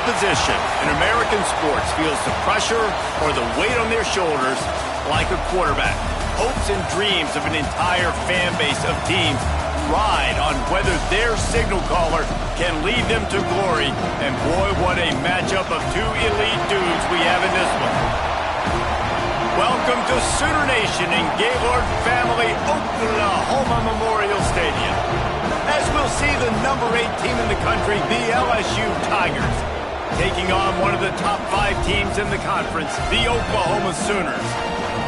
position in American sports feels the pressure or the weight on their shoulders like a quarterback. Hopes and dreams of an entire fan base of teams ride on whether their signal caller can lead them to glory. And boy, what a matchup of two elite dudes we have in this one. Welcome to Sooner Nation in Gaylord Family Oklahoma Memorial Stadium, as we'll see the number 8 team in the country, the LSU Tigers, taking on one of the top 5 teams in the conference, the Oklahoma Sooners.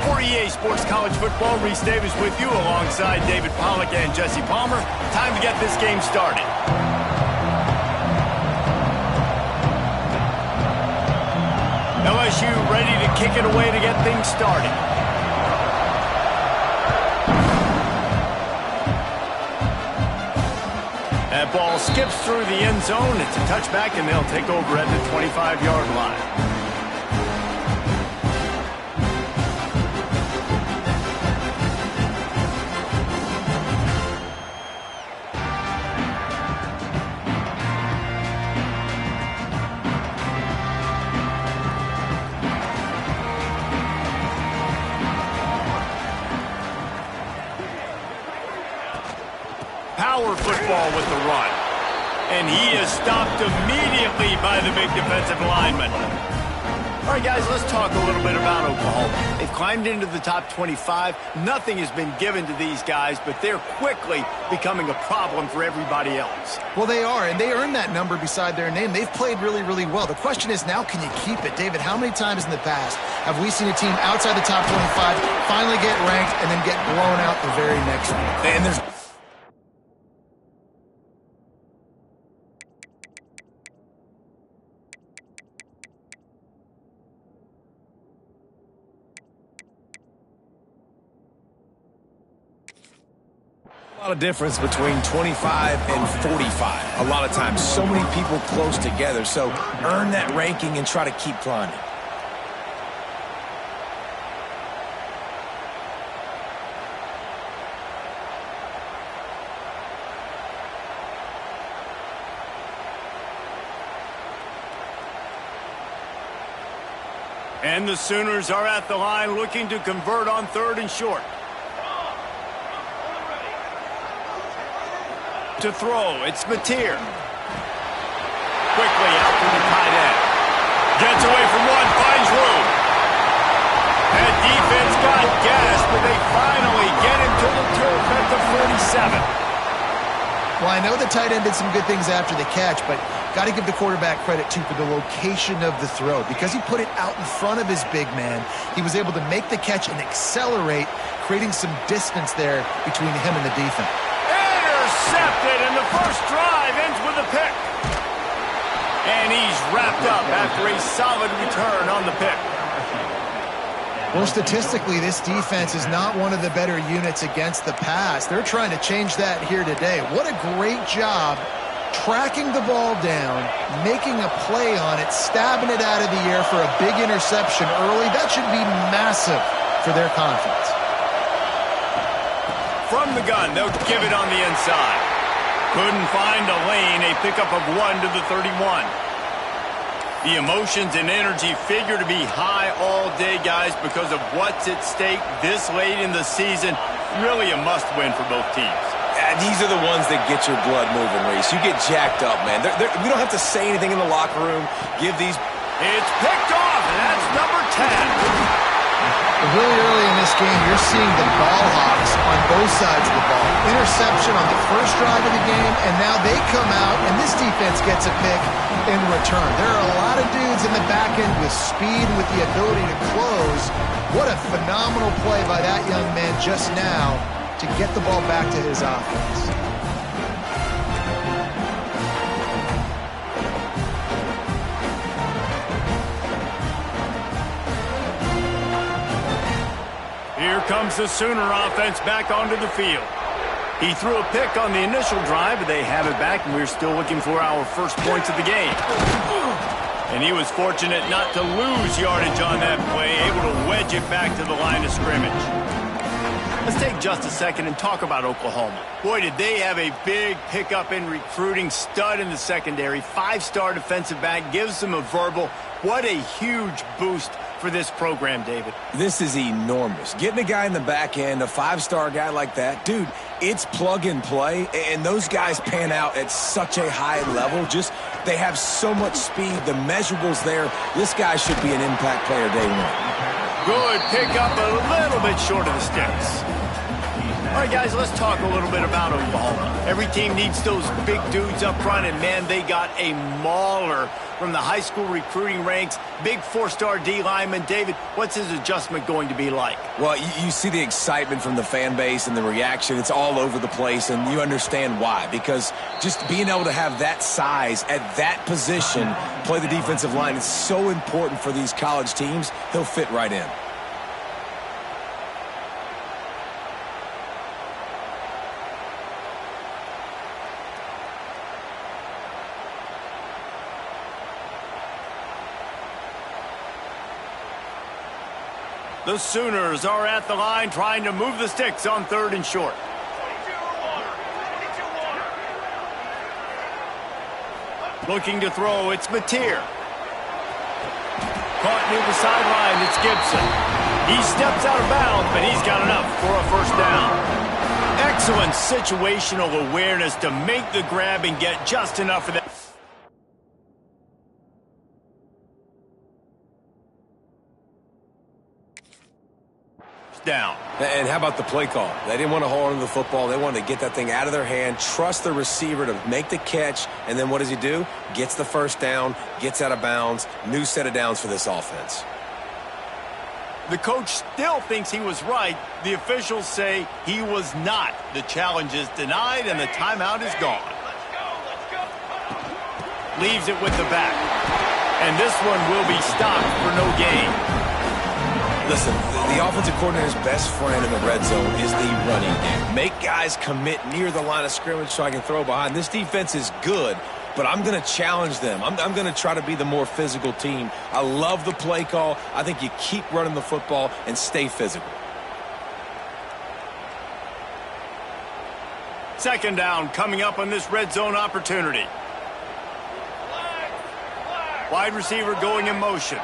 For EA Sports College Football, Reese Davis with you alongside David Pollack and Jesse Palmer. Time to get this game started. LSU ready to kick it away to get things started. That ball skips through the end zone. It's a touchback, and they'll take over at the 25-yard line. Power football with the run. And he is stopped immediately by the big defensive lineman. All right, guys, let's talk a little bit about Oklahoma. They've climbed into the top 25. Nothing has been given to these guys, but they're quickly becoming a problem for everybody else. Well, they are, and they earned that number beside their name. They've played really, really well. The question is now, can you keep it? David, how many times in the past have we seen a team outside the top 25 finally get ranked and then get blown out the very next week? And there's a lot of difference between 25 and 45. A lot of times, so many people close together. So earn that ranking and try to keep climbing. And the Sooners are at the line looking to convert on 3rd and short. To throw, it's Mateer. Quickly out to the tight end. Gets away from one, finds room. That defense got gassed, but they finally get him to the turf at the 47. Well, I know the tight end did some good things after the catch, but got to give the quarterback credit, too, for the location of the throw. Because he put it out in front of his big man, he was able to make the catch and accelerate, creating some distance there between him and the defense. Intercepted, and the first drive ends with a pick. And he's wrapped up after a solid return on the pick. Well, statistically, this defense is not one of the better units against the pass. They're trying to change that here today. What a great job tracking the ball down, making a play on it, stabbing it out of the air for a big interception early. That should be massive for their confidence. From the gun, they'll give it on the inside. Couldn't find a lane, a pickup of 1 to the 31. The emotions and energy figure to be high all day, guys, because of what's at stake this late in the season. Really a must-win for both teams. These are the ones that get your blood moving, Reese. You get jacked up, man. We don't have to say anything in the locker room. Give these... It's picked off, and that's number 10. Really early in this game, you're seeing the ball hawks on both sides of the ball. Interception on the first drive of the game, and now they come out, and this defense gets a pick in return. There are a lot of dudes in the back end with speed and with the ability to close. What a phenomenal play by that young man just now to get the ball back to his offense. Here comes the Sooner offense back onto the field. He threw a pick on the initial drive, but they have it back, and we're still looking for our first points of the game. And he was fortunate not to lose yardage on that play, able to wedge it back to the line of scrimmage. Let's take just a second and talk about Oklahoma. Boy, did they have a big pickup in recruiting. Stud in the secondary. 5-star defensive back. Gives them a verbal. What a huge boost for this program, David. This is enormous. Getting a guy in the back end, a 5-star guy like that, dude, it's plug and play, and those guys pan out at such a high level. Just, they have so much speed. The measurables there. This guy should be an impact player day one. Good pickup, a little bit short of the sticks. All right, guys, let's talk a little bit about Oklahoma. Every team needs those big dudes up front, and, man, they got a mauler from the high school recruiting ranks. Big 4-star D lineman. David, what's his adjustment going to be like? Well, you see the excitement from the fan base and the reaction. It's all over the place, and you understand why. Because just being able to have that size at that position, play the defensive line, is so important for these college teams. He'll fit right in. The Sooners are at the line trying to move the sticks on 3rd and short. Looking to throw, it's Mateer. Caught near the sideline, it's Gibson. He steps out of bounds, but he's got enough for a 1st down. Excellent situational awareness to make the grab and get just enough of that. Down. And how about the play call? They didn't want to hold on to the football. They wanted to get that thing out of their hand, trust the receiver to make the catch, and then what does he do? Gets the 1st down, gets out of bounds. New set of downs for this offense. The coach still thinks he was right. The officials say he was not. The challenge is denied, and the timeout is gone. Leaves it with the back. And this one will be stopped for no gain. Listen, the offensive coordinator's best friend in the red zone is the running game. Make guys commit near the line of scrimmage so I can throw behind. This defense is good, but I'm going to challenge them. I'm going to try to be the more physical team. I love the play call. I think you keep running the football and stay physical. 2nd down coming up on this red zone opportunity. Wide receiver going in motion.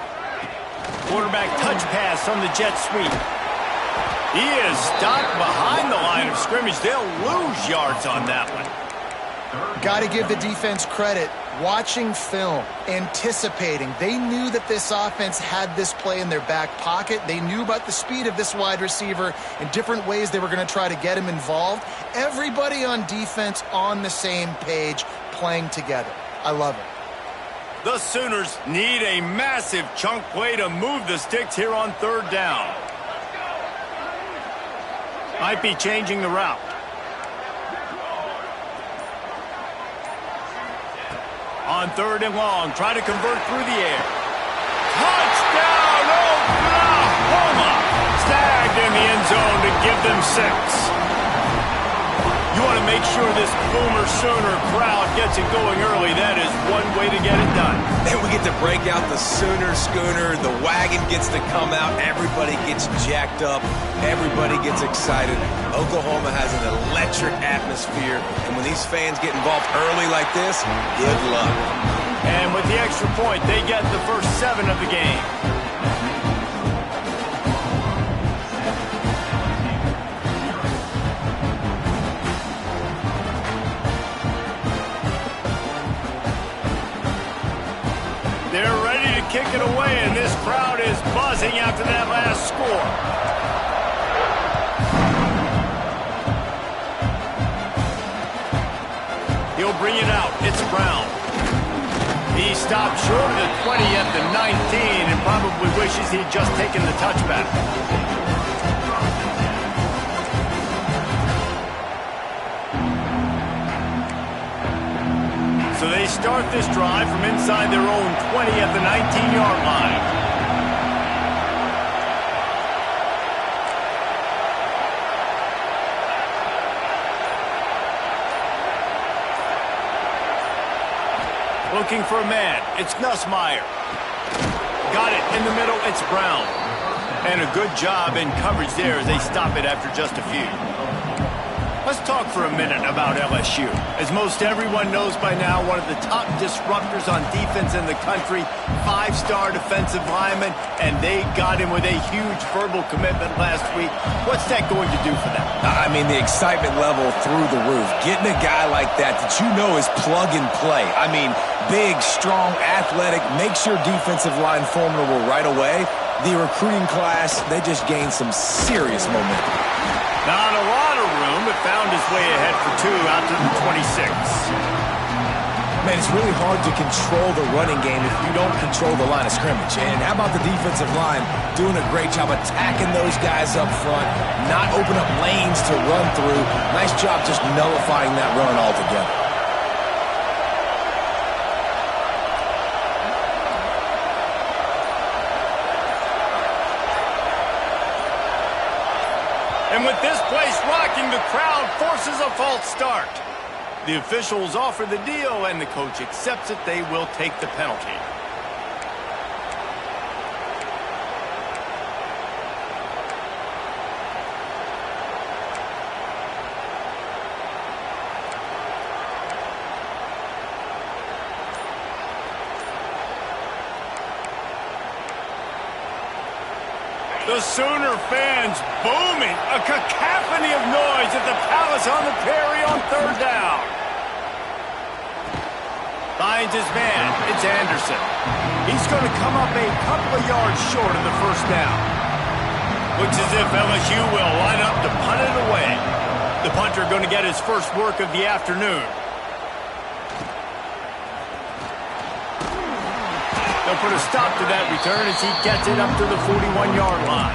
Quarterback touch pass on the jet sweep. He is stopped behind the line of scrimmage. They'll lose yards on that one. Got to give the defense credit. Watching film, anticipating. They knew that this offense had this play in their back pocket. They knew about the speed of this wide receiver and different ways they were going to try to get him involved. Everybody on defense on the same page, playing together. I love it. The Sooners need a massive chunk play to move the sticks here on 3rd down. Might be changing the route. On 3rd and long, try to convert through the air. Touchdown, Oklahoma! Snagged in the end zone to give them 6. You want to make sure this Boomer Sooner crowd gets it going early. That is one way to get it done. Then we get to break out the Sooner schooner. The wagon gets to come out. Everybody gets jacked up. Everybody gets excited. Oklahoma has an electric atmosphere. And when these fans get involved early like this, good luck. And with the extra point, they get the first 7 of the game. They're ready to kick it away, and this crowd is buzzing after that last score. He'll bring it out. It's Brown. He stopped short of the 20 at the 19 and probably wishes he'd just taken the touchback. So they start this drive from inside their own 20 at the 19-yard line. Looking for a man. It's Nussmeier. Got it in the middle. It's Brown. And a good job in coverage there as they stop it after just a few. Let's talk for a minute about LSU. As most everyone knows by now, one of the top disruptors on defense in the country, 5-star defensive lineman, and they got him with a huge verbal commitment last week. What's that going to do for them? I mean, the excitement level through the roof. Getting a guy like that you know is plug and play. I mean, big, strong, athletic, makes your defensive line formidable right away. The recruiting class, they just gained some serious momentum. Not a lot of room, but found his way ahead for 2 out to the 26. Man, it's really hard to control the running game if you don't control the line of scrimmage. And how about the defensive line doing a great job attacking those guys up front, not open up lanes to run through. Nice job just nullifying that run altogether. And with this place rocking, the crowd forces a false start. The officials offer the deal, and the coach accepts it. They will take the penalty. The Sooner fans booming, a cacophony of noise at the Palace on the Prairie on 3rd down. Finds his man, it's Anderson. He's going to come up a couple of yards short of the 1st down. Looks as if LSU will line up to punt it away. The punter going to get his first work of the afternoon. They'll put a stop to that return as he gets it up to the 41-yard line.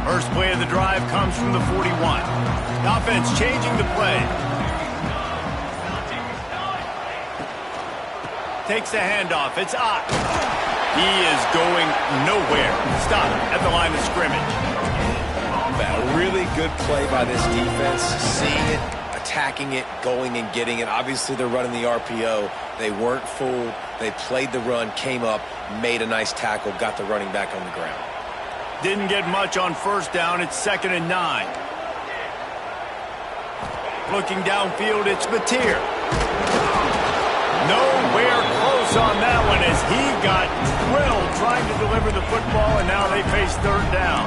First play of the drive comes from the 41. The offense changing the play. Takes the handoff. It's Ott. He is going nowhere. Stop at the line of scrimmage. A really good play by this defense. Seeing it, attacking it, going and getting it. Obviously, they're running the RPO. They weren't fooled. They played the run, came up, made a nice tackle, got the running back on the ground. Didn't get much on 1st down. It's 2nd and 9. Looking downfield, it's Mateer. Nowhere close on that one as he got drilled trying to deliver the football, and now they face 3rd down.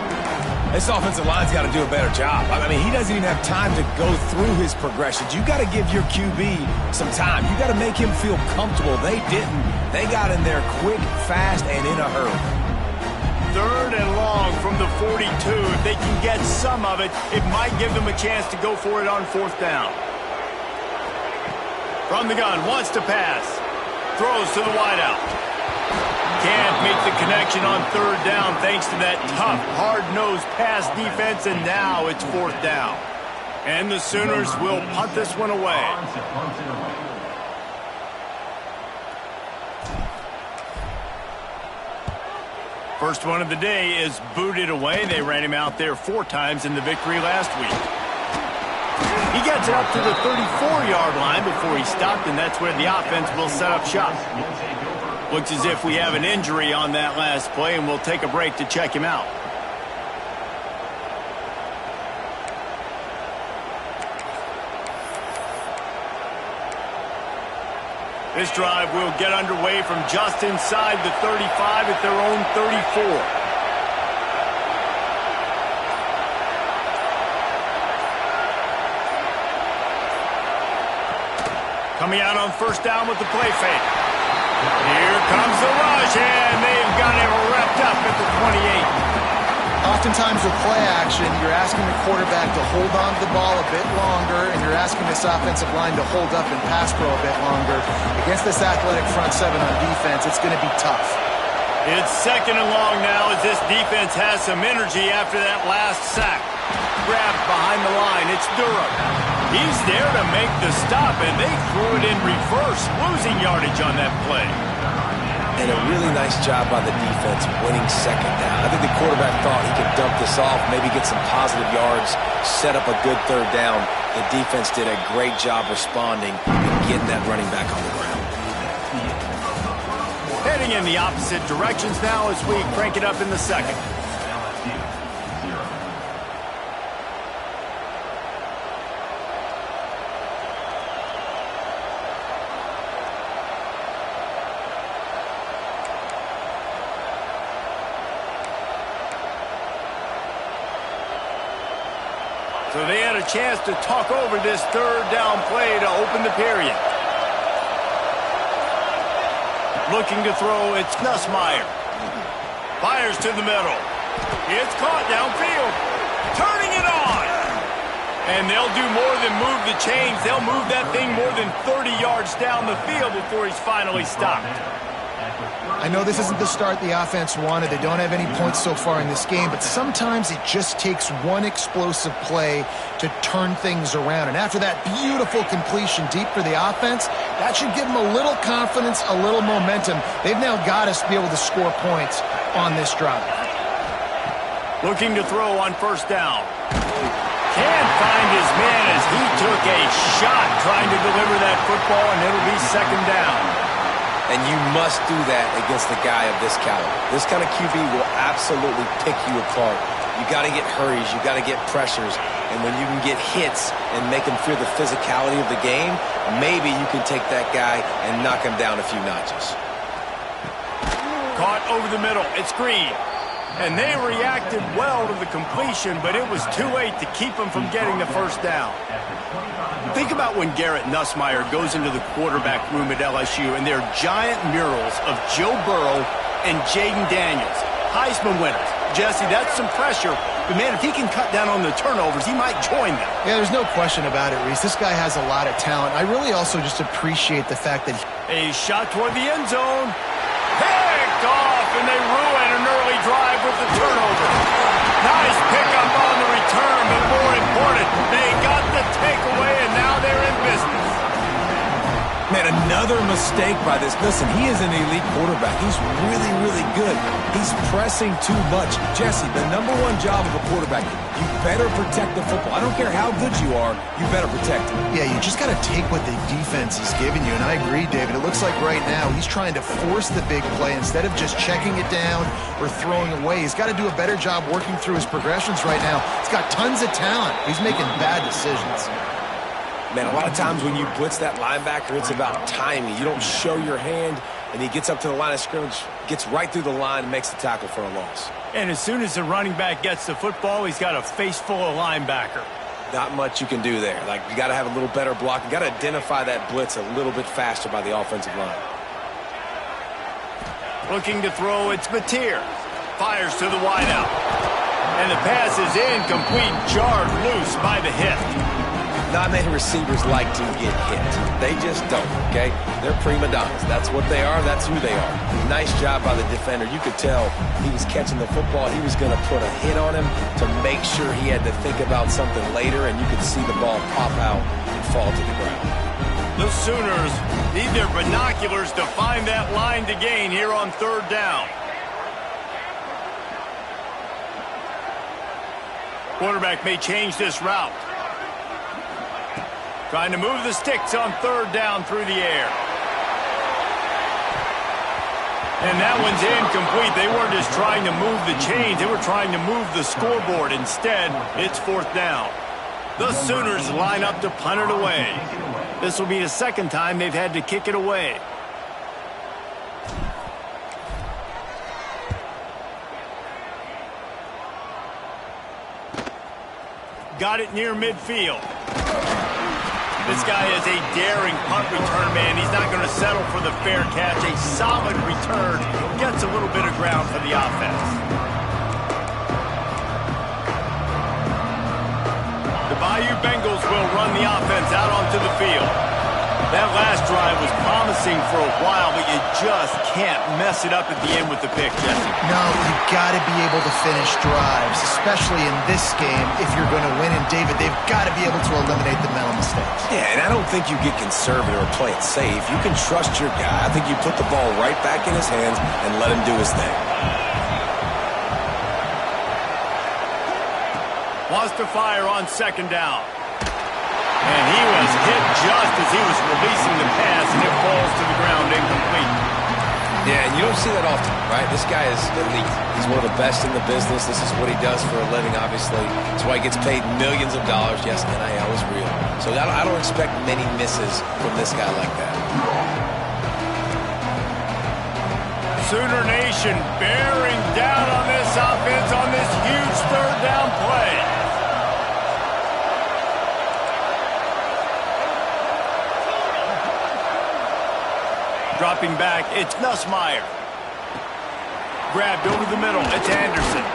This offensive line's got to do a better job. I mean, he doesn't even have time to go through his progressions. You got to give your QB some time. You got to make him feel comfortable. They didn't. They got in there quick, fast, and in a hurry. 3rd and long from the 42. If they can get some of it, it might give them a chance to go for it on 4th down. From the gun, wants to pass. Throws to the wideout. Can't make the connection on 3rd down thanks to that tough, hard-nosed pass defense, and now it's 4th down. And the Sooners will punt this one away. First one of the day is booted away. They ran him out there 4 times in the victory last week. He gets it up to the 34-yard line before he stopped, and that's where the offense will set up shop. Looks as if we have an injury on that last play, and we'll take a break to check him out. This drive will get underway from just inside the 35 at their own 34. Coming out on 1st down with the play fake. Here comes the rush, and they've got him wrapped up at the 28. Oftentimes with play action, you're asking the quarterback to hold on to the ball a bit longer, and you're asking this offensive line to hold up and pass pro a bit longer. Against this athletic front 7 on defense, it's going to be tough. It's 2nd and long now as this defense has some energy after that last sack. Grabbed behind the line, it's Durham. He's there to make the stop, and they threw it in reverse, losing yardage on that play. And a really nice job by the defense winning second down. I think the quarterback thought he could dump this off, maybe get some positive yards, set up a good third down. The defense did a great job responding and getting that running back on the ground. Heading in the opposite directions now as we crank it up in the second. So they had a chance to talk over this third down play to open the period. Looking to throw, it's Nussmeier. Fires to the middle. It's caught downfield. Turning it on. And they'll do more than move the chains. They'll move that thing more than 30 yards down the field before he's finally stopped. I know this isn't the start the offense wanted. They don't have any points so far in this game, but sometimes it just takes one explosive play to turn things around. And after that beautiful completion deep for the offense, that should give them a little confidence, a little momentum. They've now got us to be able to score points on this drive. Looking to throw on first down. Can't find his man as he took a shot trying to deliver that football, and it'll be second down. And you must do that against a guy of this caliber. This kind of QB will absolutely pick you apart. You got to get hurries. You got to get pressures. And when you can get hits and make him feel the physicality of the game, maybe you can take that guy and knock him down a few notches. Caught over the middle. It's Green. And they reacted well to the completion, but it was too late to keep them from getting the first down. Think about when Garrett Nussmeier goes into the quarterback room at LSU and there are giant murals of Joe Burrow and Jaden Daniels, Heisman winners. Jesse, that's some pressure, but man, if he can cut down on the turnovers, he might join them. Yeah, there's no question about it, Reese. This guy has a lot of talent. I really also just appreciate the fact that a shot toward the end zone. Picked off, and they ruin an early drive with the turnover. Nice pickup on the return, but more important, they got the takeaway, and now they're in business. Man, another mistake by this. Listen, he is an elite quarterback. He's really, really good. He's pressing too much. Jesse, the #1 job of a quarterback, you better protect the football. I don't care how good you are, you better protect it. Yeah, you just got to take what the defense is giving you, and I agree, David. It looks like right now he's trying to force the big play instead of just checking it down or throwing away. He's got to do a better job working through his progressions right now. He's got tons of talent. He's making bad decisions. Man, a lot of times when you blitz that linebacker, it's about timing. You don't show your hand, and he gets up to the line of scrimmage, gets right through the line, and makes the tackle for a loss. And as soon as the running back gets the football, he's got a face full of linebacker. Not much you can do there. Like, you got to have a little better block. You got to identify that blitz a little bit faster by the offensive line. Looking to throw, it's Mateer. Fires to the wideout. And the pass is incomplete, jarred loose by the hip. Not many receivers like to get hit. They just don't, okay? They're prima donnas. That's what they are. That's who they are. Nice job by the defender. You could tell he was catching the football. He was going to put a hit on him to make sure he had to think about something later, and you could see the ball pop out and fall to the ground. The Sooners need their binoculars to find that line to gain here on third down. Quarterback may change this route. Trying to move the sticks on third down through the air. And that one's incomplete. They weren't just trying to move the chains. They were trying to move the scoreboard. Instead, it's fourth down. The Sooners line up to punt it away. This will be the second time they've had to kick it away. Got it near midfield. This guy is a daring punt return man. He's not going to settle for the fair catch. A solid return. Gets a little bit of ground for the offense. The Bayou Bengals will run the offense out onto the field. That last drive was promising for a while, but you just can't mess it up at the end with the pick, Jesse. No, you've got to be able to finish drives, especially in this game if you're going to win. And, David, they've got to be able to eliminate the mental mistakes. Yeah, and I don't think you get conservative or play it safe. You can trust your guy. I think you put the ball right back in his hands and let him do his thing. Wants to fire on second down. And he was hit just as he was releasing the pass, and it falls to the ground incomplete. Yeah, and you don't see that often, right? This guy is elite. He's one of the best in the business. This is what he does for a living, obviously. That's why he gets paid millions of dollars. Yes, NIL is real. So I don't expect many misses from this guy like that. Sooner Nation bearing down on this offense on this huge third down play. Dropping back, it's Nussmeier. Grabbed over the middle, it's Anderson.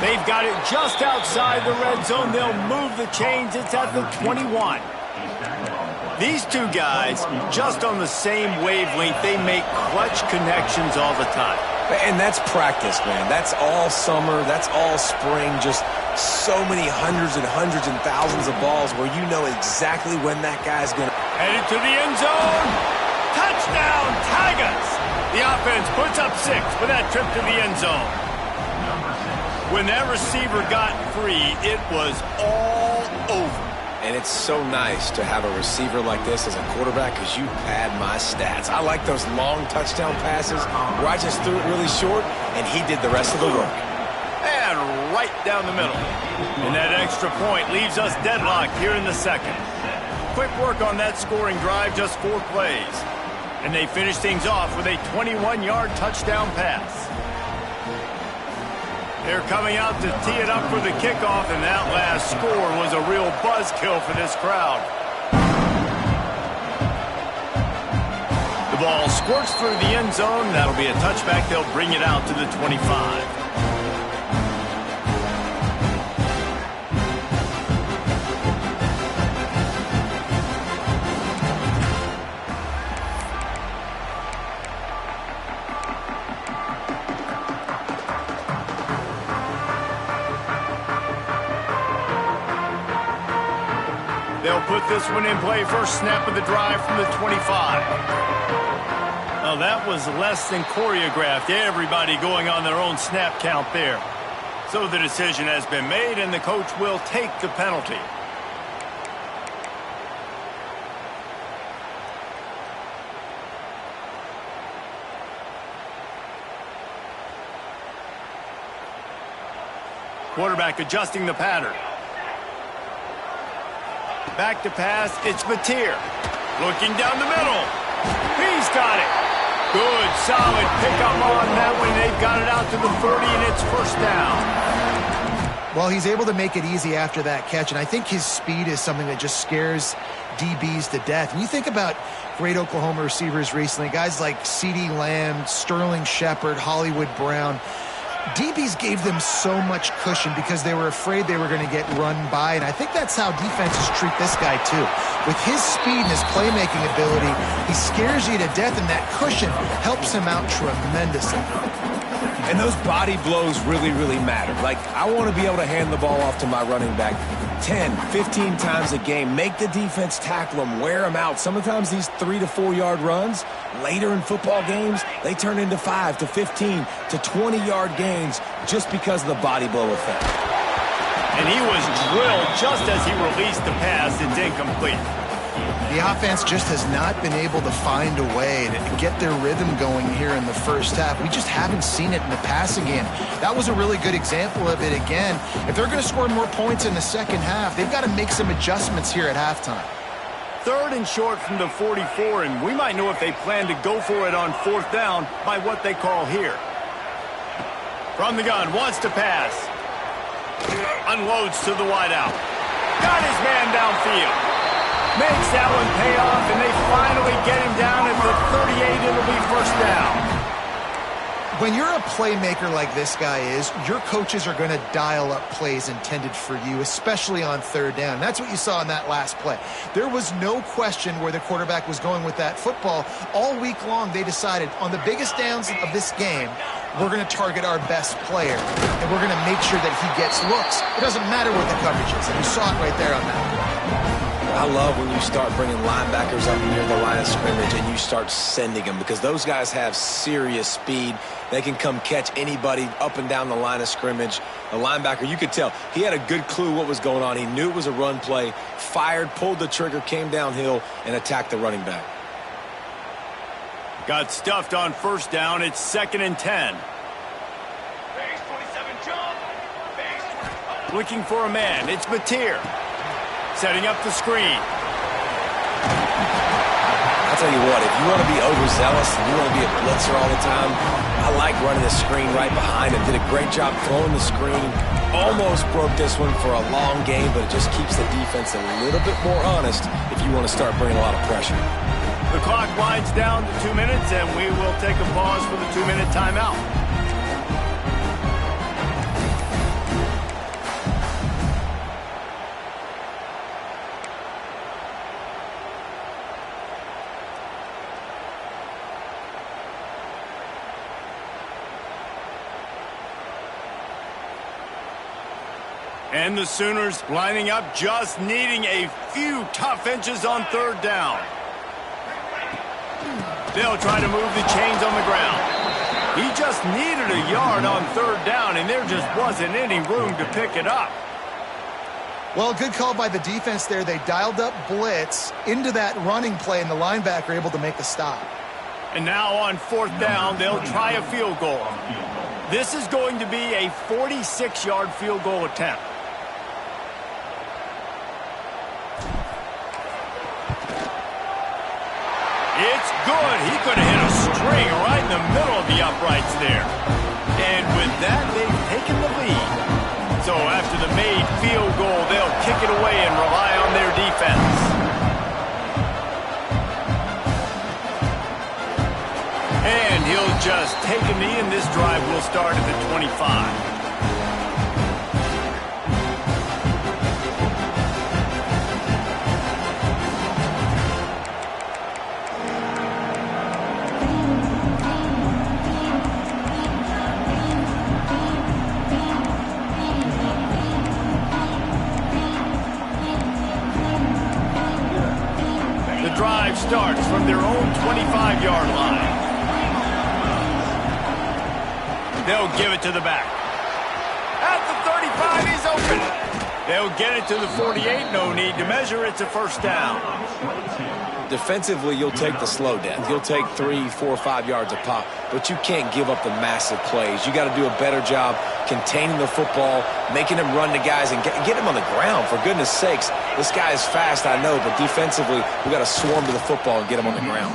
They've got it just outside the red zone. They'll move the chains. It's at the 21. These two guys, just on the same wavelength, they make clutch connections all the time. And that's practice, man. That's all summer. That's all spring. Just so many hundreds and thousands of balls where you know exactly when that guy's going to... Headed to the end zone. Touchdown, Tigers! The offense puts up 6 with that trip to the end zone. When that receiver got free, it was all over. And it's so nice to have a receiver like this as a quarterback because you pad my stats. I like those long touchdown passes where I just threw it really short and he did the rest of the work. And right down the middle. And that extra point leaves us deadlocked here in the second. Quick work on that scoring drive, just 4 plays. And they finish things off with a 21-yard touchdown pass. They're coming out to tee it up for the kickoff, and that last score was a real buzzkill for this crowd. The ball squirts through the end zone. That'll be a touchback. They'll bring it out to the 25. They'll put this one in play. First snap of the drive from the 25. Well, that was less than choreographed. Everybody going on their own snap count there. So the decision has been made, and the coach will take the penalty. Quarterback adjusting the pattern. Back to pass, it's Mateer. Looking down the middle. He's got it. Good, solid pickup on that one. They've got it out to the 30, and it's first down. Well, he's able to make it easy after that catch, and I think his speed is something that just scares DBs to death. When you think about great Oklahoma receivers recently, guys like CeeDee Lamb, Sterling Shepard, Hollywood Brown, DBs gave them so much cushion because they were afraid they were going to get run by, and I think that's how defenses treat this guy too. With his speed and his playmaking ability, he scares you to death, and that cushion helps him out tremendously. And those body blows really, really matter. Like, I want to be able to hand the ball off to my running back 10, 15 times a game. Make the defense tackle them, wear them out. Sometimes these 3 to 4 yard runs, later in football games, they turn into 5 to 15 to 20 yard gains just because of the body blow effect. And he was drilled just as he released the pass. It's incomplete. The offense just has not been able to find a way to get their rhythm going here in the first half. We just haven't seen it in the passing game. That was a really good example of it again. If they're going to score more points in the second half, they've got to make some adjustments here at halftime. 3rd and short from the 44, and we might know if they plan to go for it on 4th down by what they call here. From the gun, wants to pass. Unloads to the wideout. Got his man downfield. Makes that one pay off, and they finally get him down at the 38. It'll be first down. When you're a playmaker like this guy is, your coaches are going to dial up plays intended for you, especially on 3rd down. That's what you saw in that last play. There was no question where the quarterback was going with that football. All week long, they decided on the biggest downs of this game, we're going to target our best player, and we're going to make sure that he gets looks. It doesn't matter what the coverage is, and you saw it right there on that play. I love when you start bringing linebackers up near the line of scrimmage and you start sending them, because those guys have serious speed. They can come catch anybody up and down the line of scrimmage. The linebacker, you could tell, he had a good clue what was going on. He knew it was a run play, fired, pulled the trigger, came downhill, and attacked the running back. Got stuffed on first down. It's 2nd and 10. Looking for a man. It's Mateer. Setting up the screen. I'll tell you what, if you want to be overzealous and you want to be a blitzer all the time, I like running the screen right behind him. Did a great job throwing the screen. Almost broke this one for a long game, but it just keeps the defense a little bit more honest if you want to start bringing a lot of pressure. The clock winds down to 2 minutes, and we will take a pause for the 2-minute timeout. And the Sooners lining up, just needing a few tough inches on third down. They'll try to move the chains on the ground. He just needed a yard on third down, and there just wasn't any room to pick it up. Well, good call by the defense there. They dialed up blitz into that running play, and the linebacker able to make the stop. And now on fourth down, they'll try a field goal. This is going to be a 46-yard field goal attempt. It's good. He could have hit a string right in the middle of the uprights there. And with that, they've taken the lead. So after the made field goal, they'll kick it away and rely on their defense. And he'll just take a knee, and this drive will start at the 25. Drive starts from their own 25-yard line. They'll give it to the back. At the 35, he's open. They'll get it to the 48. No need to measure. It's a first down. Defensively, you'll take the slow downs. You'll take 3, 4, 5 yards a pop, but you can't give up the massive plays. You got to do a better job containing the football, making them run to guys, and get him on the ground. For goodness sakes, this guy is fast, I know, but defensively, we got to swarm to the football and get him on the ground.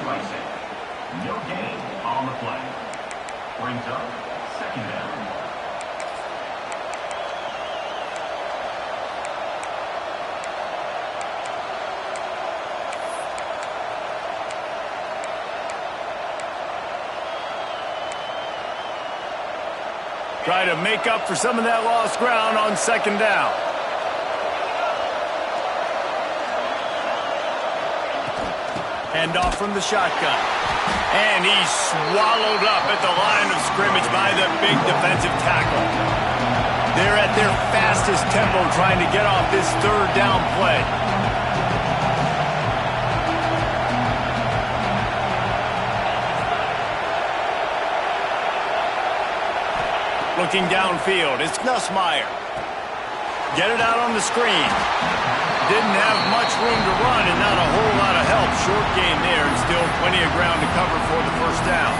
No gain on the play. Brings up 2nd down. Try to make up for some of that lost ground on 2nd down. Hand off from the shotgun. And he's swallowed up at the line of scrimmage by the big defensive tackle. They're at their fastest tempo trying to get off this third down play. Looking downfield, it's Nussmeier. Get it out on the screen. Didn't have much room to run and not a whole lot of help. Short gain there and still plenty of ground to cover for the first down.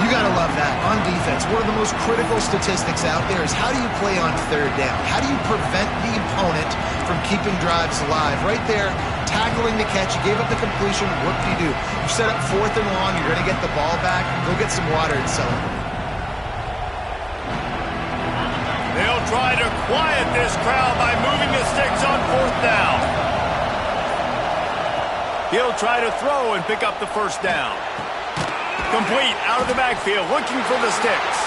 You got to love that. On defense, one of the most critical statistics out there is how do you play on third down? How do you prevent the opponent from keeping drives alive? Right there, tackling the catch. You gave up the completion. What do? You set up 4th and long. You're going to get the ball back. Go get some water and celebrate. They'll try to quiet this crowd by moving the sticks on 4th down. He'll try to throw and pick up the first down. Complete out of the backfield, looking for the sticks.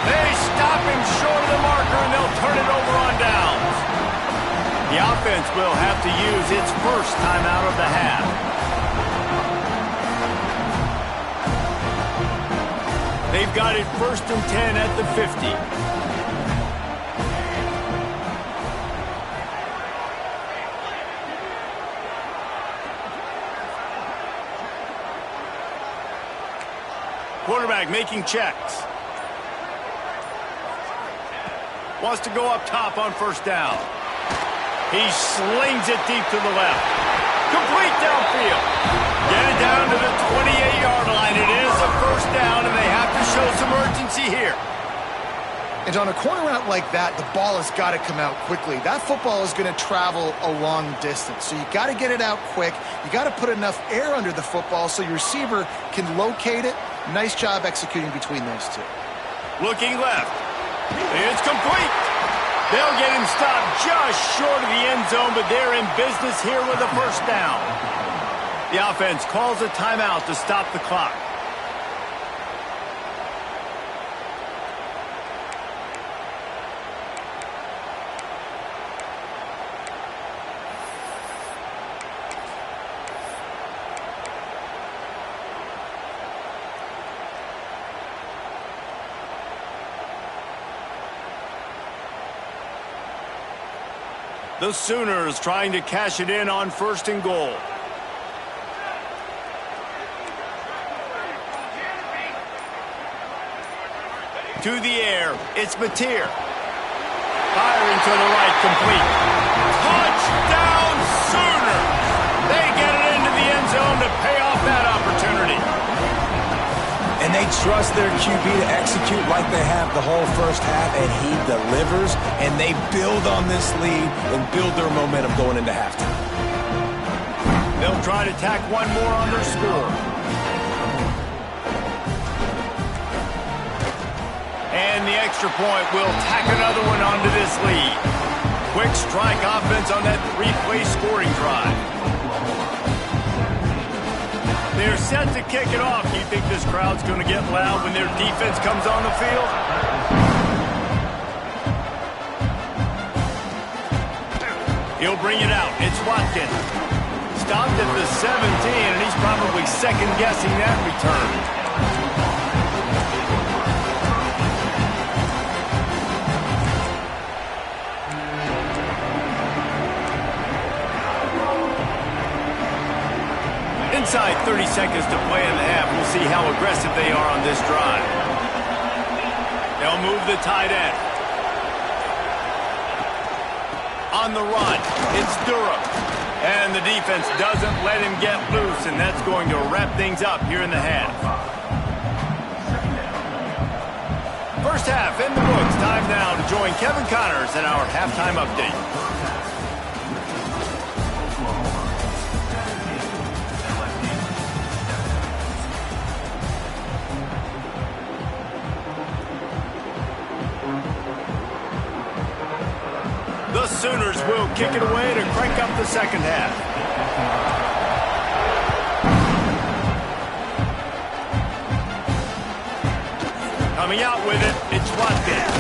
They stop him short of the marker, and they'll turn it over on downs. The offense will have to use its first timeout of the half. They've got it 1st and 10 at the 50. Quarterback making checks. Wants to go up top on first down. He slings it deep to the left. Complete downfield. Get it down to the 28-yard line. It is a first down, and they have to show some urgency here. And on a corner route like that, the ball has got to come out quickly. That football is going to travel a long distance, so you got to get it out quick. You got to put enough air under the football so your receiver can locate it. Nice job executing between those two. Looking left. It's complete. They'll get him stopped just short of the end zone, but they're in business here with a first down. The offense calls a timeout to stop the clock. The Sooners trying to cash it in on first and goal. To the air, it's Mateer. Firing to the right, complete. Touchdown Sooners! They get it into the end zone to pay off that opportunity. And they trust their QB to execute like they have the whole first half, and he delivers, and they build on this lead and build their momentum going into halftime. They'll try to tack one more on their score. And the extra point will tack another one onto this lead. Quick strike offense on that three-play scoring drive. They're set to kick it off. Do you think this crowd's going to get loud when their defense comes on the field? He'll bring it out. It's Watkins. Stopped at the 17, and he's probably second-guessing that return. Inside 30 seconds to play in the half. We'll see how aggressive they are on this drive. They'll move the tight end. On the run, it's Durham. And the defense doesn't let him get loose, and that's going to wrap things up here in the half. First half in the books. Time now to join Kevin Connors in our halftime update. The Sooners will kick it away to crank up the second half. Coming out with it, it's Watkins.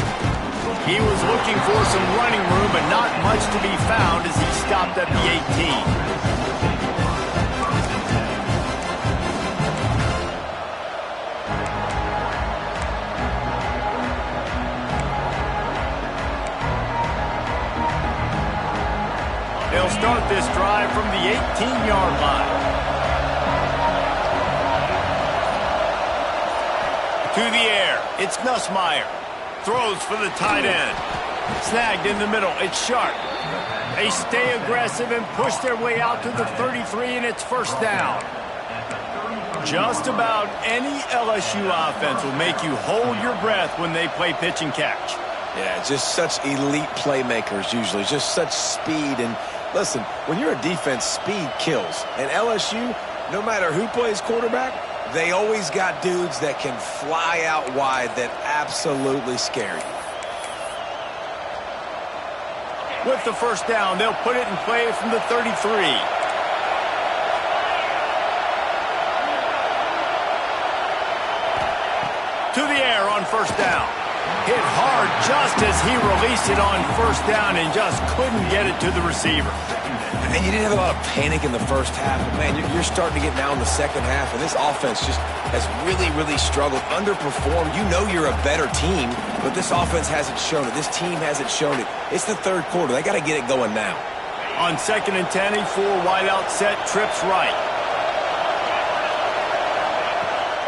He was looking for some running room, but not much to be found as he stopped at the 18. They'll start this drive from the 18-yard line. To the air, it's Nussmeier. Throws for the tight end. Snagged in the middle, it's Sharp. They stay aggressive and push their way out to the 33, and it's first down. Just about any LSU offense will make you hold your breath when they play pitch and catch. Yeah, just such elite playmakers usually, just such speed. And listen, when you're a defense, speed kills. And LSU, no matter who plays quarterback, they always got dudes that can fly out wide that absolutely scare you. With the first down, they'll put it in play from the 33. To the air on first down. Hit hard just as he released it on first down and just couldn't get it to the receiver. And you didn't have a lot of panic in the first half. But man, you're starting to get now in the second half, and this offense just has really, really struggled, underperformed. You know you're a better team, but this offense hasn't shown it. This team hasn't shown it. It's the third quarter. They got to get it going now. On 2nd and 10, a full wideout set, trips right.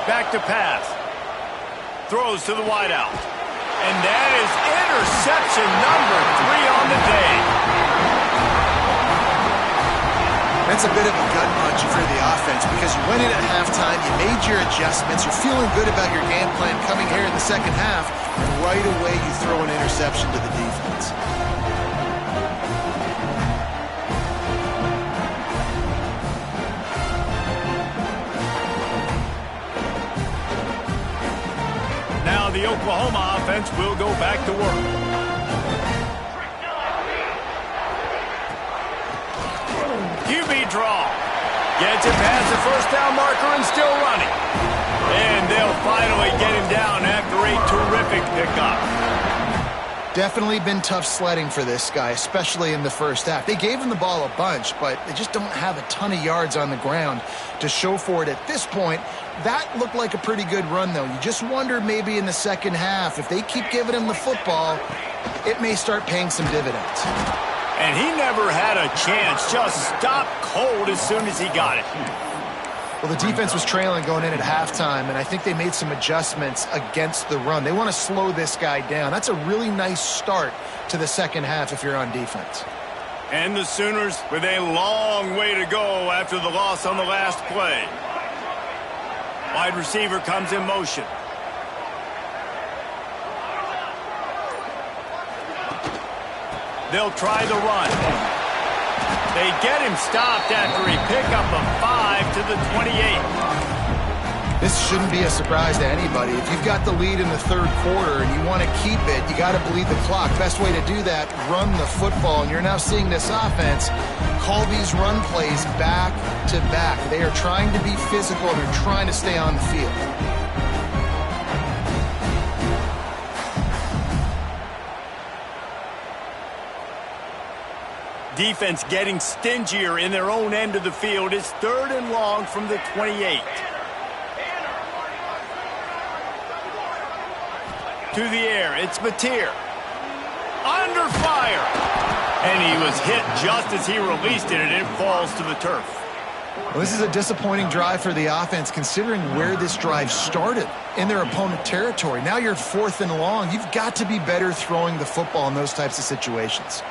Back to pass. throws to the wideout. And that is interception number 3 on the day. That's a bit of a gut punch for the offense because you went in at halftime, you made your adjustments, you're feeling good about your game plan coming here in the second half, and right away you throw an interception to the defense. Now the Oklahoma offense will go back to work. QB draw. Gets it past the first down marker and still running. And they'll finally get him down after a terrific pickup. Definitely been tough sledding for this guy, especially in the first half. They gave him the ball a bunch, but they just don't have a ton of yards on the ground to show for it at this point. That looked like a pretty good run, though. You just wonder maybe in the second half, if they keep giving him the football, it may start paying some dividends. And he never had a chance, just stopped cold as soon as he got it. Well, the defense was trailing going in at halftime, and I think they made some adjustments against the run. They want to slow this guy down. That's a really nice start to the second half if you're on defense. And the Sooners with a long way to go after the loss on the last play. Wide receiver comes in motion. They'll try the run. They get him stopped after a pickup of 5 to the 28. This shouldn't be a surprise to anybody. If you've got the lead in the third quarter and you want to keep it, you got to bleed the clock. Best way to do that, run the football. And you're now seeing this offense call these run plays back to back. They are trying to be physical. They're trying to stay on the field. Defense getting stingier in their own end of the field. It's 3rd and long from the 28. To the air, it's Mateer. Under fire. And he was hit just as he released it, and it falls to the turf. Well, this is a disappointing drive for the offense, considering where this drive started, in their opponent territory. Now you're 4th and long. You've got to be better throwing the football in those types of situations.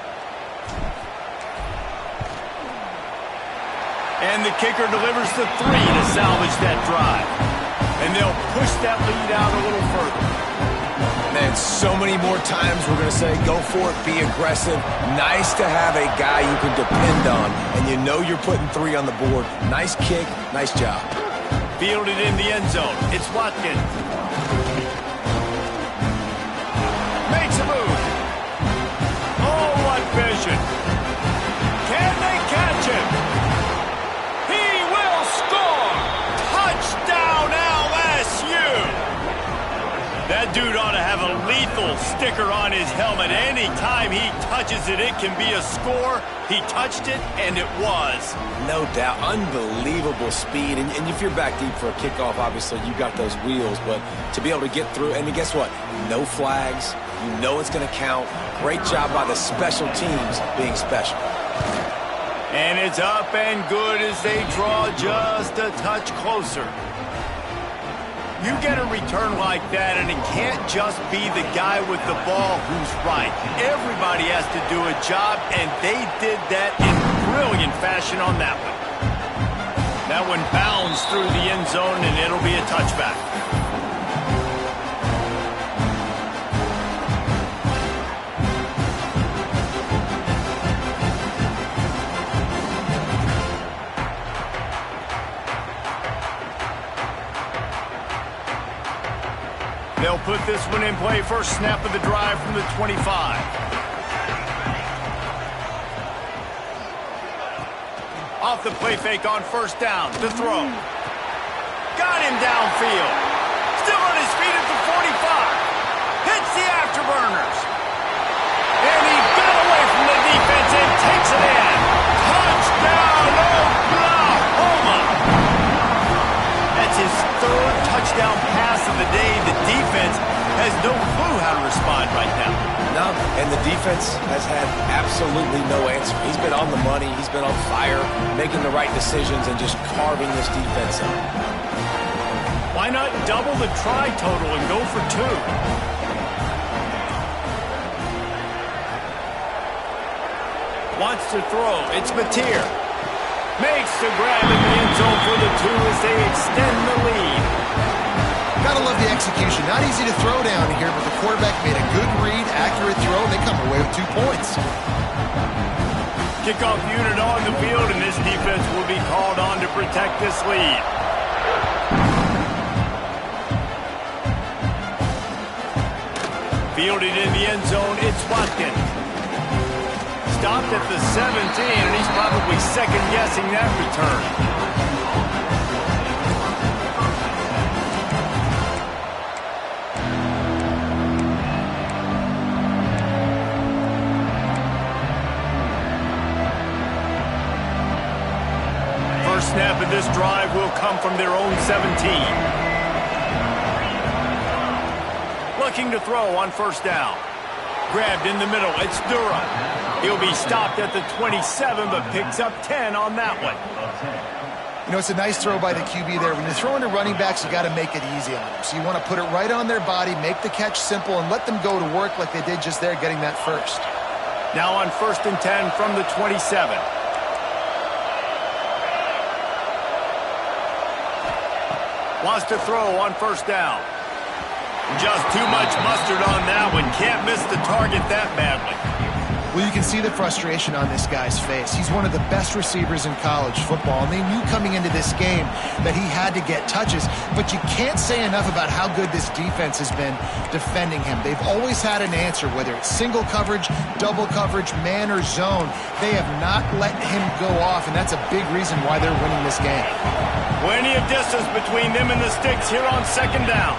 And the kicker delivers the 3 to salvage that drive. And they'll push that lead out a little further. Man, so many more times we're going to say, go for it, be aggressive. Nice to have a guy you can depend on, and you know you're putting 3 on the board. Nice kick, nice job. Fielded in the end zone. It's Watkins. Makes a move. Oh, what vision. Can they catch him? He will score. Touchdown, LSU. That dude ought to have a lethal sticker on his helmet. Anytime he touches it, it can be a score. He touched it, and it was. No doubt. Unbelievable speed. And if you're back deep for a kickoff, obviously you got those wheels. But to be able to get through, and guess what? No flags. You know it's going to count. Great job by the special teams being special. And it's up and good as they draw just a touch closer. You get a return like that, and it can't just be the guy with the ball who's right. Everybody has to do a job, and they did that in brilliant fashion on that one. That one bounds through the end zone, and it'll be a touchback. They'll put this one in play. First snap of the drive from the 25. Off the play fake on first down. To throw. Got him downfield. Still on his feet at the 45. Hits the afterburners. And he got away from the defense and takes it in. Touchdown, Oklahoma. That's his 3rd touchdown pass of the day. The defense has no clue how to respond right now. No, and the defense has had absolutely no answer. He's been on the money. He's been on fire, making the right decisions and just carving this defense up. Why not double the try total and go for 2? Wants to throw. It's Mateer. Makes the grab in the end zone for the 2 as they extend the lead. Gotta love the execution. Not easy to throw down here, but the quarterback made a good read, accurate throw, and they come away with 2 points. Kickoff unit on the field, and this defense will be called on to protect this lead. Fielded in the end zone, it's Watkins. Stopped at the 17, and he's probably second-guessing that return. Snap of this drive will come from their own 17. Looking to throw on first down. Grabbed in the middle. It's Dura. He'll be stopped at the 27, but picks up 10 on that one. You know, it's a nice throw by the QB there. When you're throwing to running backs, you got to make it easy on them. So you want to put it right on their body, make the catch simple, and let them go to work like they did just there, getting that first. Now on 1st and 10 from the 27. Wants to throw on first down. Just too much mustard on that one. Can't miss the target that badly. Well, you can see the frustration on this guy's face. He's one of the best receivers in college football, and they knew coming into this game that he had to get touches, but you can't say enough about how good this defense has been defending him. They've always had an answer, whether it's single coverage, double coverage, man or zone. They have not let him go off, and that's a big reason why they're winning this game. Plenty of distance between them and the sticks here on second down.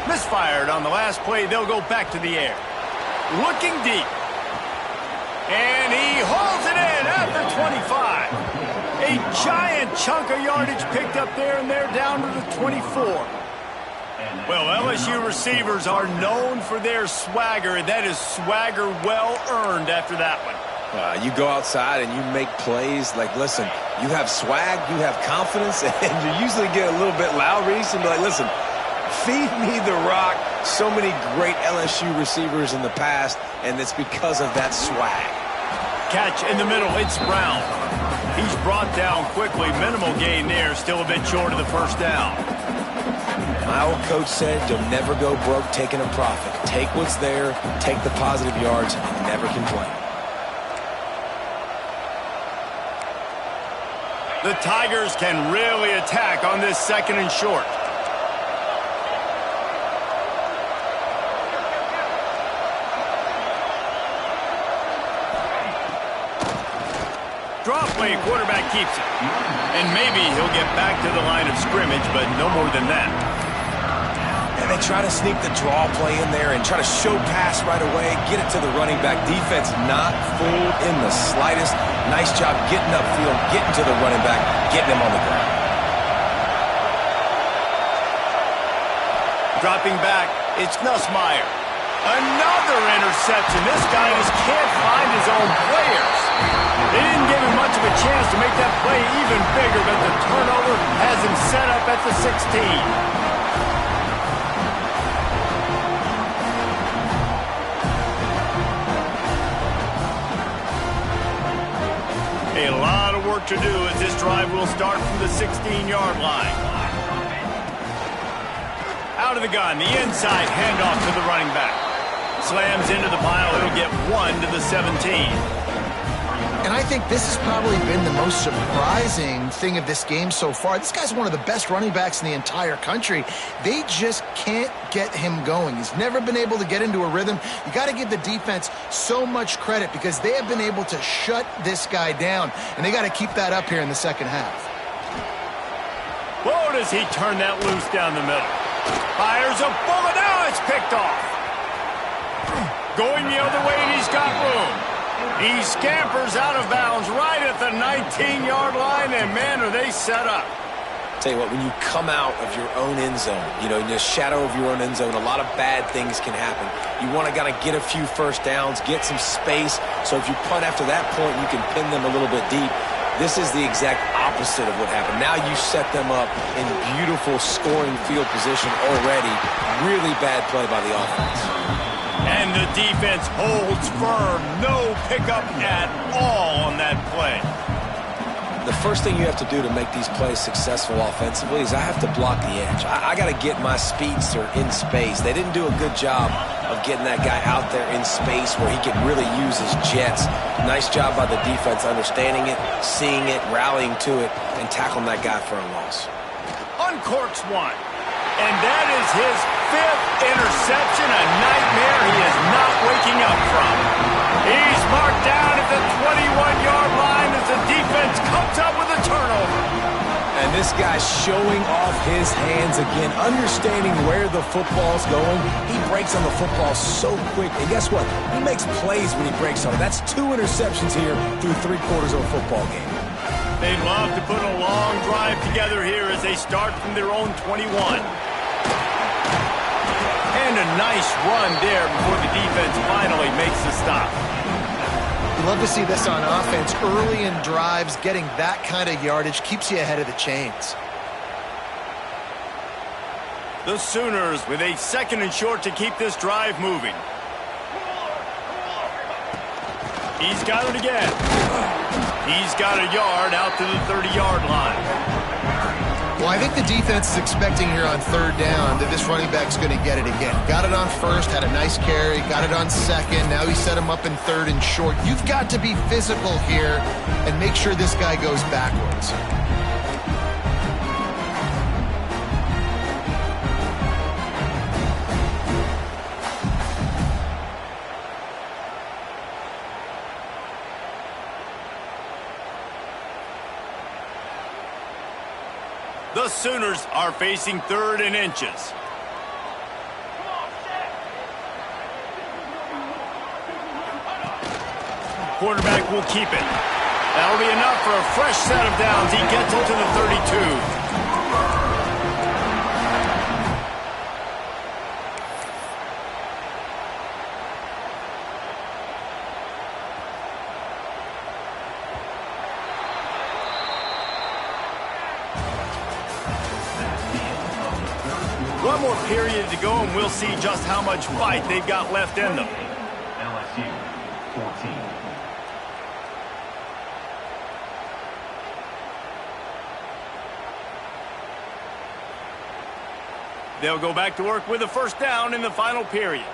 Misfired on the last play. They'll go back to the air. Looking deep. And he holds it in at the 25. A giant chunk of yardage picked up there, and they're down to the 24. Well, LSU receivers are known for their swagger. That is swagger well earned after that one. You go outside and you make plays. Like, listen, you have swag, you have confidence, and you usually get a little bit loud. Reese and be like, listen, feed me the rock. So many great LSU receivers in the past, and it's because of that swag. Catch in the middle. It's Brown. He's brought down quickly. Minimal gain there. Still a bit short of the first down. My old coach said you'll never go broke taking a profit. Take what's there, take the positive yards, and never complain. The Tigers can really attack on this second and short. Drop play, quarterback keeps it. And maybe he'll get back to the line of scrimmage, but no more than that. And they try to sneak the draw play in there and try to show pass right away, get it to the running back. Defense not fooled in the slightest. Nice job getting upfield, getting to the running back, getting him on the ground. Dropping back, it's Nussmeier. Another interception. This guy just can't find his own players. They didn't give him much of a chance to make that play even bigger, but the turnover has him set up at the 16. A lot of work to do as this drive will start from the 16-yard line. Out of the gun, the inside handoff to the running back. Slams into the pile, he'll get 1 to the 17. And I think this has probably been the most surprising thing of this game so far. This guy's one of the best running backs in the entire country. They just can't get him going. He's never been able to get into a rhythm. You got to give the defense so much credit because they have been able to shut this guy down, and they got to keep that up here in the second half. Whoa, does he turn that loose down the middle. Fires a bullet. Now it's picked off. Going the other way, and he's got room. He scampers out of bounds right at the 19-yard line, and, man, are they set up. Tell you what, when you come out of your own end zone, you know, in the shadow of your own end zone, a lot of bad things can happen. You want to kind of get a few first downs, get some space, so if you punt after that point, you can pin them a little bit deep. This is the exact opposite of what happened. Now you set them up in beautiful scoring field position already. Really bad play by the offense. And the defense holds firm. No pickup at all on that play. The first thing you have to do to make these plays successful offensively is I have to block the edge. I got to get my speedster in space. They didn't do a good job of getting that guy out there in space where he could really use his jets. Nice job by the defense understanding it, seeing it, rallying to it, and tackling that guy for a loss. Uncorks one. And that is his 5th interception, a nightmare he is not waking up from. He's marked down at the 21-yard line as the defense comes up with a turnover. And this guy's showing off his hands again, understanding where the football's going. He breaks on the football so quick. And guess what? He makes plays when he breaks on it. That's 2 interceptions here through 3/4 of a football game. They love to put a long drive together here as they start from their own 21. And a nice run there before the defense finally makes the stop. You love to see this on offense. Early in drives, getting that kind of yardage keeps you ahead of the chains. The Sooners with a 2nd and short to keep this drive moving. He's got it again. He's got a yard out to the 30-yard line. Well, I think the defense is expecting here on 3rd down that this running back's going to get it again. Got it on 1st, had a nice carry, got it on 2nd. Now he set him up in 3rd and short. You've got to be physical here and make sure this guy goes backwards. The Sooners are facing 3rd and inches. Quarterback will keep it. That'll be enough for a fresh set of downs. He gets it to the 32. One more period to go, and we'll see just how much fight they've got left in them. LSU 14. They'll go back to work with a 1st down in the final period.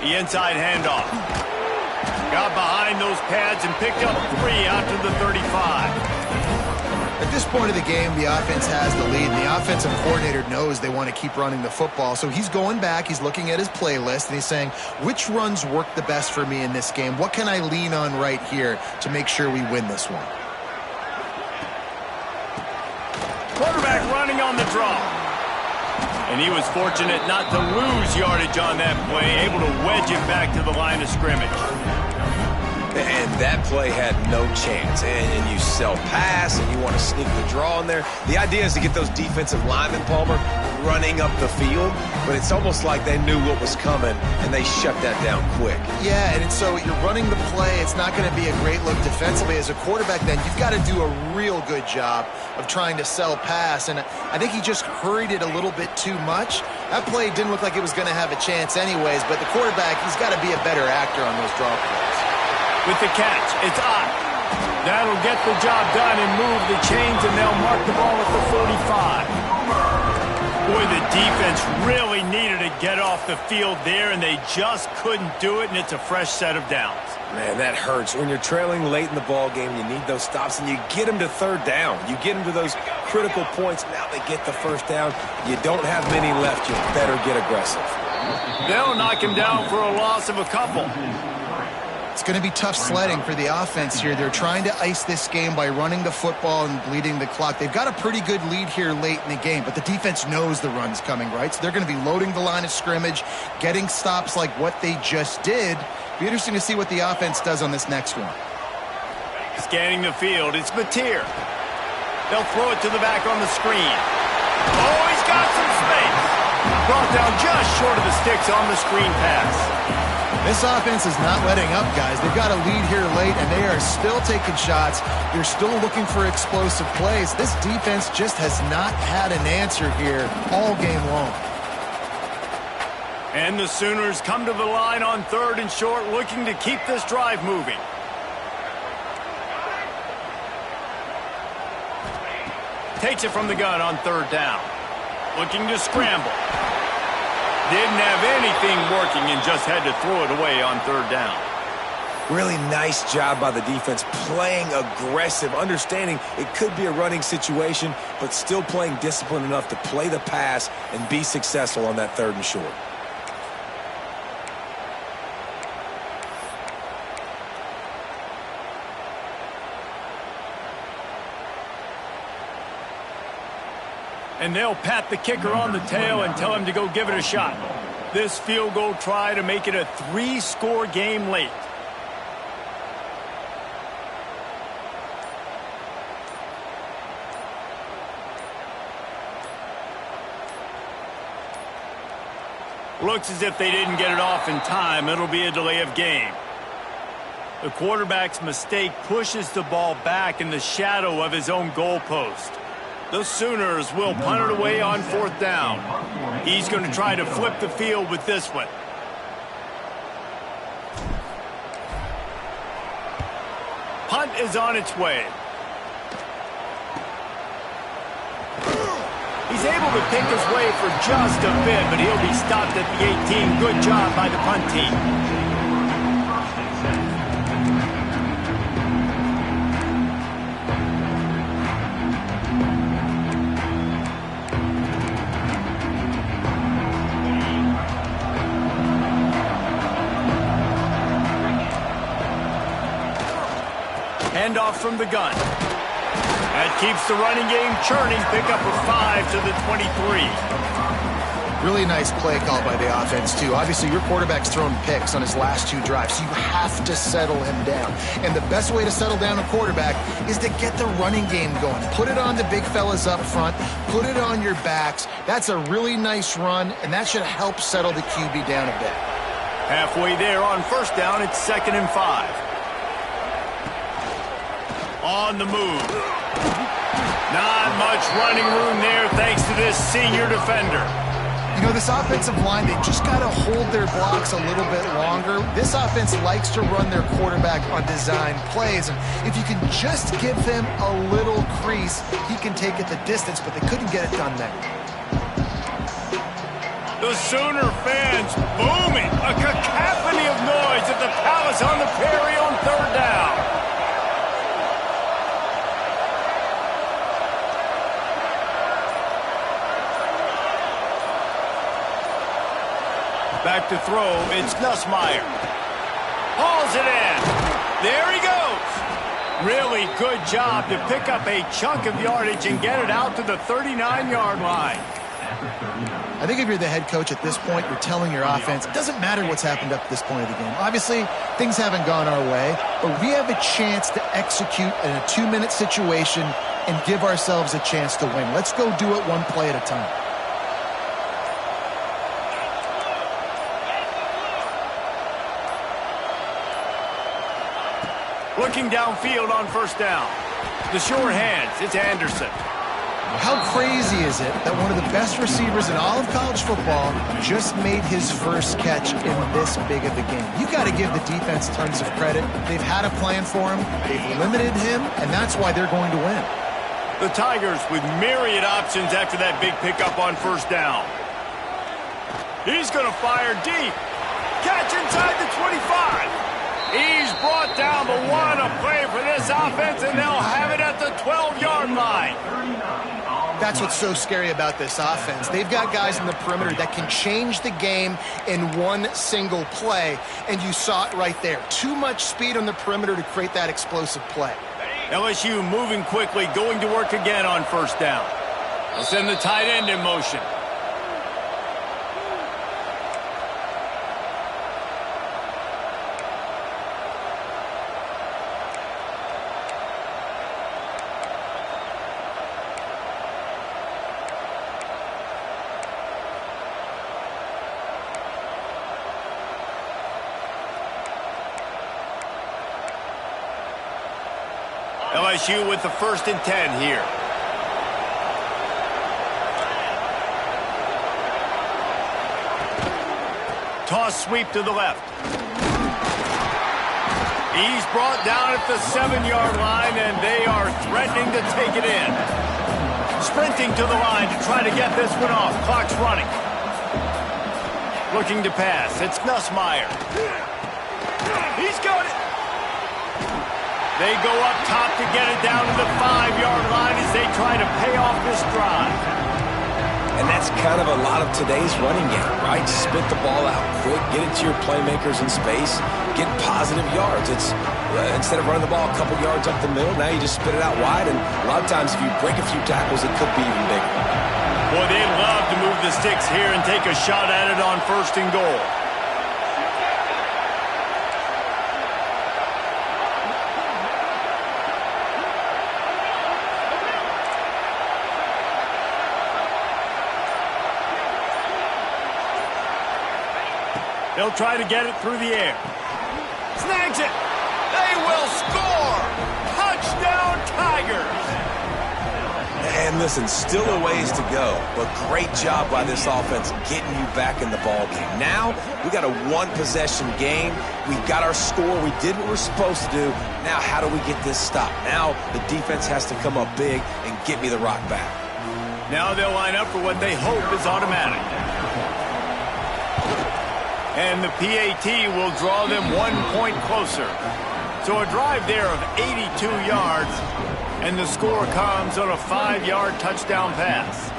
The inside handoff. Got behind those pads and picked up 3 out to the 35. At this point of the game, the offense has the lead, and the offensive coordinator knows they want to keep running the football. So he's going back, he's looking at his playlist, and he's saying, which runs work the best for me in this game? What can I lean on right here to make sure we win this one? Quarterback running on the draw. And he was fortunate not to lose yardage on that play, able to wedge it back to the line of scrimmage. And that play had no chance. And you sell pass, and you want to sneak the draw in there. The idea is to get those defensive linemen, Palmer, running up the field. But it's almost like they knew what was coming, and they shut that down quick. Yeah, and so you're running the play. It's not going to be a great look defensively. As a quarterback, then, you've got to do a real good job of trying to sell pass. And I think he just hurried it a little bit too much. That play didn't look like it was going to have a chance anyways. But the quarterback, he's got to be a better actor on those draw plays. With the catch, it's Ott. That'll get the job done and move the chains, and they'll mark the ball at the 45. Boy, the defense really needed to get off the field there, and they just couldn't do it, and it's a fresh set of downs. Man, that hurts. When you're trailing late in the ball game, you need those stops, and you get them to 3rd down. You get them to those critical points. Now they get the 1st down. You don't have many left. You better get aggressive. They'll knock him down for a loss of a couple. It's going to be tough sledding for the offense here. They're trying to ice this game by running the football and bleeding the clock. They've got a pretty good lead here late in the game, but the defense knows the run's coming, right? So they're going to be loading the line of scrimmage, getting stops like what they just did. Be interesting to see what the offense does on this next one. Scanning the field, it's Mateer. They'll throw it to the back on the screen. Oh, he's got some space. Brought down just short of the sticks on the screen pass. This offense is not letting up, guys. They've got a lead here late, and they are still taking shots. They're still looking for explosive plays. This defense just has not had an answer here all game long. And the Sooners come to the line on 3rd and short, looking to keep this drive moving. Takes it from the gun on 3rd down. Looking to scramble. Didn't have anything working and just had to throw it away on 3rd down. Really nice job by the defense, playing aggressive, understanding it could be a running situation, but still playing disciplined enough to play the pass and be successful on that 3rd and short. And they'll pat the kicker on the tail and tell him to go give it a shot. This field goal try to make it a 3-score game late. Looks as if they didn't get it off in time. It'll be a delay of game. The quarterback's mistake pushes the ball back in the shadow of his own goalpost. The Sooners will punt it away on 4th down. He's going to try to flip the field with this one. Punt is on its way. He's able to pick his way for just a bit, but he'll be stopped at the 18. Good job by the punt team. Handoff from the gun. That keeps the running game churning. Pick up a 5 to the 23. Really nice play call by the offense, too. Obviously, your quarterback's thrown picks on his last 2 drives, so you have to settle him down. And the best way to settle down a quarterback is to get the running game going. Put it on the big fellas up front. Put it on your backs. That's a really nice run, and that should help settle the QB down a bit. Halfway there on 1st down, it's 2nd and 5. On the move. Not much running room there thanks to this senior defender. You know, this offensive line, they just got to hold their blocks a little bit longer. This offense likes to run their quarterback on design plays. And if you can just give him a little crease, he can take it the distance, but they couldn't get it done there. The Sooner fans booming. A cacophony of noise at the Palace on the Prairie on 3rd down. Back to throw, it's Nussmeier. Hauls it in. There he goes. Really good job to pick up a chunk of yardage and get it out to the 39-yard line. I think if you're the head coach at this point, you're telling your offense, it doesn't matter what's happened up to this point of the game. Obviously, things haven't gone our way, but we have a chance to execute in a 2-minute situation and give ourselves a chance to win. Let's go do it one play at a time. Looking downfield on 1st down. The short hands, it's Anderson. How crazy is it that one of the best receivers in all of college football just made his first catch in this big of a game? You got to give the defense tons of credit. They've had a plan for him. They've limited him, and that's why they're going to win. The Tigers with myriad options after that big pickup on 1st down. He's going to fire deep. Catch inside the 25. He's brought down, but what a play for this offense, and they'll have it at the 12-yard line. That's what's so scary about this offense. They've got guys in the perimeter that can change the game in one single play, and you saw it right there. Too much speed on the perimeter to create that explosive play. LSU moving quickly, going to work again on 1st down. They'll send the tight end in motion. LSU with the 1st and 10 here. Toss sweep to the left. He's brought down at the 7-yard line, and they are threatening to take it in. Sprinting to the line to try to get this one off. Clock's running. Looking to pass. It's Nussmeier. He's got it. They go up top to get it down to the 5-yard line as they try to pay off this drive. And that's kind of a lot of today's running game, right? Spit the ball out quick, get it to your playmakers in space, get positive yards. It's instead of running the ball a couple yards up the middle, now you just spit it out wide, and a lot of times if you break a few tackles, it could be even bigger. Boy, they'd love to move the sticks here and take a shot at it on 1st and goal. They'll try to get it through the air. Snags it. They will score. Touchdown, Tigers. And listen, still a ways to go, but great job by this offense getting you back in the ball game. Now, we got a one-possession game. We got our score. We did what we're supposed to do. Now, how do we get this stopped? Now, the defense has to come up big and get me the rock back. Now they'll line up for what they hope is automatic. And the PAT will draw them 1 point closer. So a drive there of 82 yards, and the score comes on a 5-yard touchdown pass.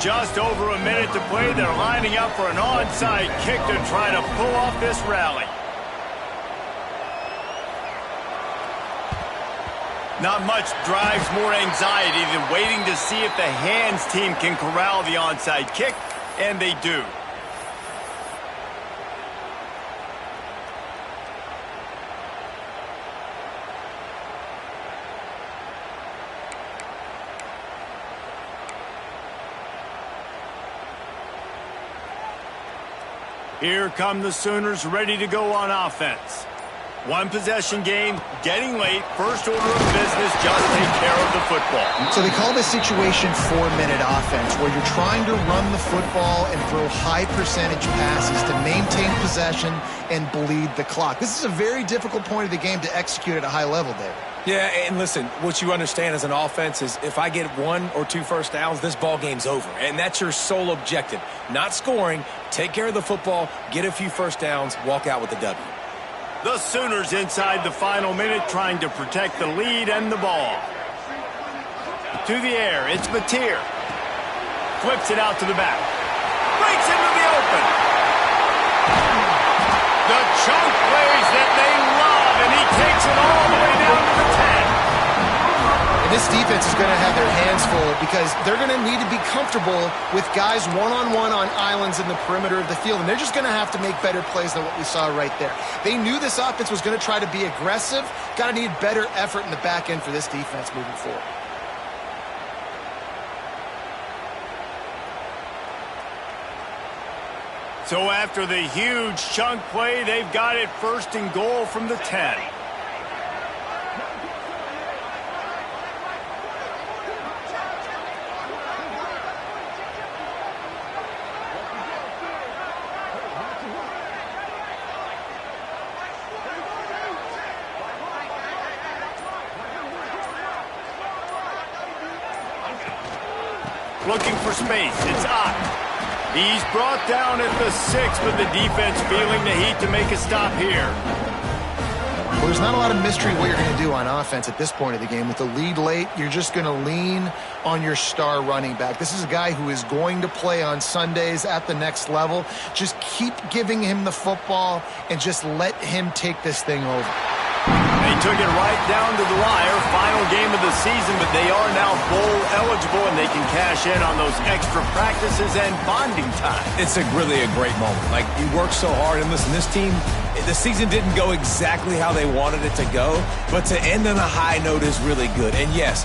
Just over a minute to play. They're lining up for an onside kick to try to pull off this rally. Not much drives more anxiety than waiting to see if the hands team can corral the onside kick, and they do. Here come the Sooners ready to go on offense. One possession game, getting late, first order of business, just take care of the football. So they call this situation 4-minute offense, where you're trying to run the football and throw high percentage passes to maintain possession and bleed the clock. This is a very difficult point of the game to execute at a high level, David. Yeah, and listen, what you understand as an offense is if I get 1 or 2 first downs, this ball game's over. And that's your sole objective. Not scoring, take care of the football, get a few first downs, walk out with the W. The Sooners inside the final minute trying to protect the lead and the ball. To the air, it's Mateer. Flips it out to the back. Breaks into the open. The chunk plays that they love, and he takes it all the way down to the 10. This defense is going to have their hands full because they're going to need to be comfortable with guys one-on-one on islands in the perimeter of the field, and they're just going to have to make better plays than what we saw right there. They knew this offense was going to try to be aggressive. Got to need better effort in the back end for this defense moving forward. So after the huge chunk play, they've got it 1st and goal from the 10. Looking for space. It's Ott. He's brought down at the 6, but the defense feeling the heat to make a stop here. Well, there's not a lot of mystery what you're going to do on offense at this point of the game. With the lead late, you're just going to lean on your star running back. This is a guy who is going to play on Sundays at the next level. Just keep giving him the football and just let him take this thing over. They took it right down to the wire. Final game of the season, but they are now bowl eligible, and they can cash in on those extra practices and bonding time. It's really a great moment. Like, you work so hard, and listen, this team, the season didn't go exactly how they wanted it to go, but to end on a high note is really good. And yes,